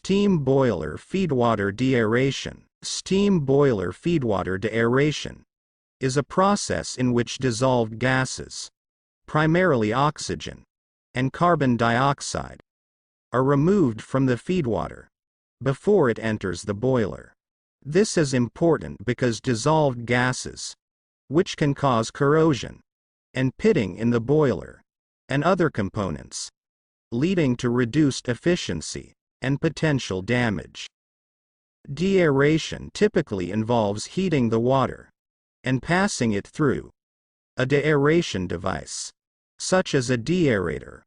Steam boiler feedwater deaeration. Steam boiler feedwater deaeration is a process in which dissolved gases, primarily oxygen and carbon dioxide, are removed from the feedwater before it enters the boiler. This is important because dissolved gases, which can cause corrosion and pitting in the boiler and other components, leading to reduced efficiency and potential damage. Deaeration typically involves heating the water and passing it through a deaeration device, such as a deaerator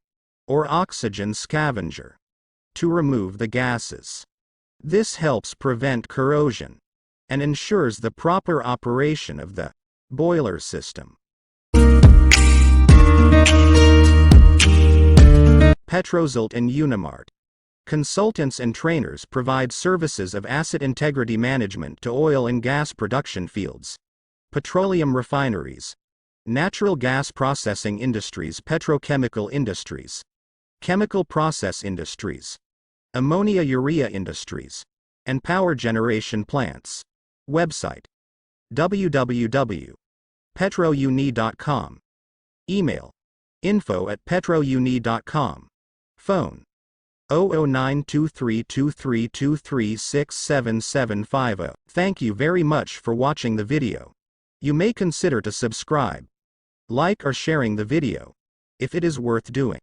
or oxygen scavenger, to remove the gases. This helps prevent corrosion and ensures the proper operation of the boiler system. Petrosult and Unimart. Consultants and trainers provide services of asset integrity management to oil and gas production fields, petroleum refineries, natural gas processing industries, petrochemical industries, chemical process industries, ammonia-urea industries, and power generation plants. Website: www.petrouni.com. Email: info@petrouni.com. Phone: 0092323236770. Thank you very much for watching the video. You may consider to subscribe, like or sharing the video, if it is worth doing.